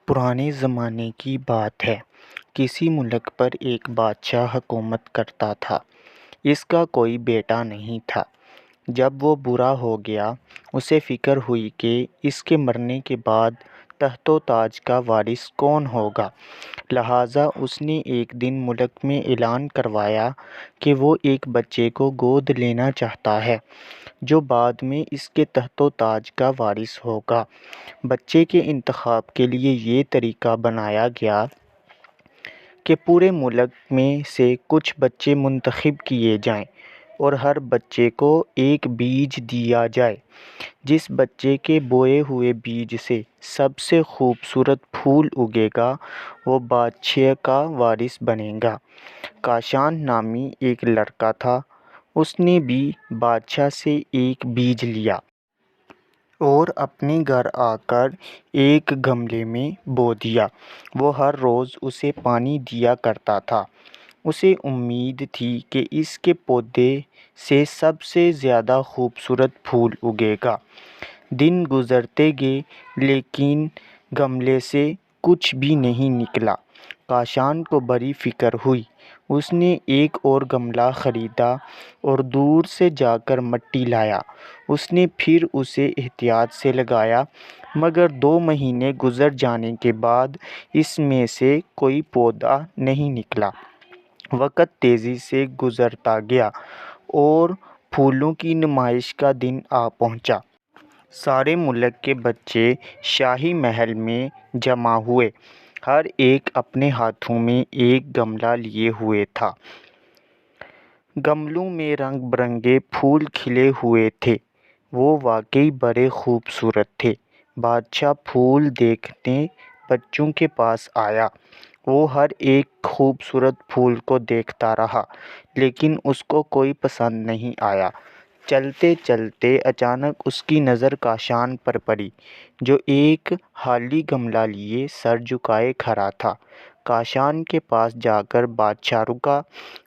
پرانے زمانے کی بات ہے۔ کسی ملک پر ایک بادشاہ حکومت کرتا تھا۔ اس کا کوئی بیٹا نہیں تھا۔ جب وہ بوڑھا ہو گیا، اسے فکر ہوئی کہ اس کے مرنے کے بعد تخت و تاج کا وارث کون ہوگا۔ لہٰذا اس نے ایک دن ملک میں اعلان کروایا کہ وہ ایک بچے کو گود لینا چاہتا ہے، جو بعد میں اس کے تخت و تاج کا وارث ہوگا۔ بچے کے انتخاب کے لیے یہ طریقہ بنایا گیا کہ پورے ملک میں سے کچھ بچے منتخب کیے جائیں اور ہر بچے کو ایک بیج دیا جائے۔ جس بچے کے بوئے ہوئے بیج سے سب سے خوبصورت پھول اگے گا، وہ بادشاہ کا وارث بنے گا۔ کاشان نامی ایک لڑکا تھا۔ اس نے بھی بادشاہ سے ایک بیج لیا اور اپنے گھر آ کر ایک گملے میں بو دیا۔ وہ ہر روز اسے پانی دیا کرتا تھا۔ اسے امید تھی کہ اس کے پودے سے سب سے زیادہ خوبصورت پھول اگے گا۔ دن گزرتے گئے لیکن گملے سے کچھ بھی نہیں نکلا۔ کاشان کو بڑی فکر ہوئی۔ اس نے ایک اور گملہ خریدا اور دور سے جا کر مٹی لایا۔ اس نے پھر اسے احتیاط سے لگایا، مگر 2 مہینے گزر جانے کے بعد اس میں سے کوئی پودا نہیں نکلا۔ وقت تیزی سے گزرتا گیا اور پھولوں کی نمائش کا دن آ پہنچا۔ سارے ملک کے بچے شاہی محل میں جمع ہوئے۔ ہر ایک اپنے ہاتھوں میں ایک گملہ لیے ہوئے تھا۔ گملوں میں رنگ برنگے پھول کھلے ہوئے تھے۔ وہ واقعی بڑے خوبصورت تھے۔ بادشاہ پھول دیکھنے بچوں کے پاس آیا۔ وہ ہر ایک خوبصورت پھول کو دیکھتا رہا، لیکن اس کو کوئی پسند نہیں آیا۔ چلتے چلتے اچانک اس کی نظر کاشان پر پڑی، جو ایک خالی گملہ لیے سر جھکائے کھڑا تھا۔ کاشان کے پاس جا کر بادشاہ رکا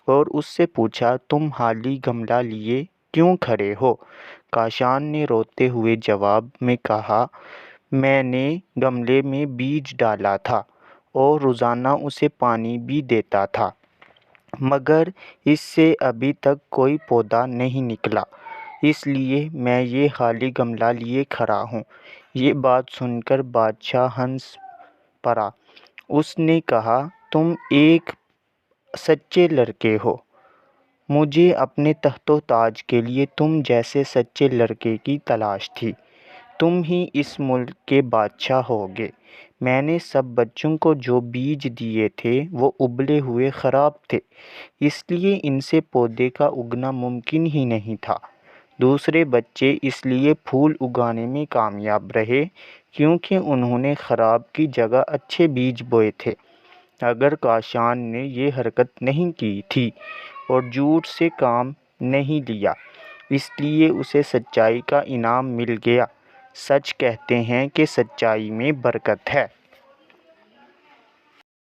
اور اس سے پوچھا، تم خالی گملہ لیے کیوں کھڑے ہو؟ کاشان نے روتے ہوئے جواب میں کہا، میں نے گملے میں بیج ڈالا تھا اور روزانہ اسے پانی بھی دیتا تھا، مگر اس سے ابھی تک کوئی پودا نہیں نکلا، اس لیے میں یہ خالی گملہ لیے کھڑا ہوں۔ یہ بات سن کر بادشاہ ہنس پڑا۔ اس نے کہا، تم ایک سچے لڑکے ہو۔ مجھے اپنے تخت و تاج کے لیے تم جیسے سچے لڑکے کی تلاش تھی۔ تم ہی اس ملک کے بادشاہ ہوگے۔ میں نے سب بچوں کو جو بیج دیے تھے وہ ابلے ہوئے خراب تھے، اس لیے ان سے پودے کا اگنا ممکن ہی نہیں تھا۔ دوسرے بچے اس لیے پھول اگانے میں کامیاب رہے کیونکہ انہوں نے خراب کی جگہ اچھے بیج بوئے تھے۔ اگر کاشان نے یہ حرکت نہیں کی تھی اور جھوٹ سے کام نہیں لیا، اس لیے اسے سچائی کا انعام مل گیا۔ سچ کہتے ہیں کہ سچائی میں برکت ہے۔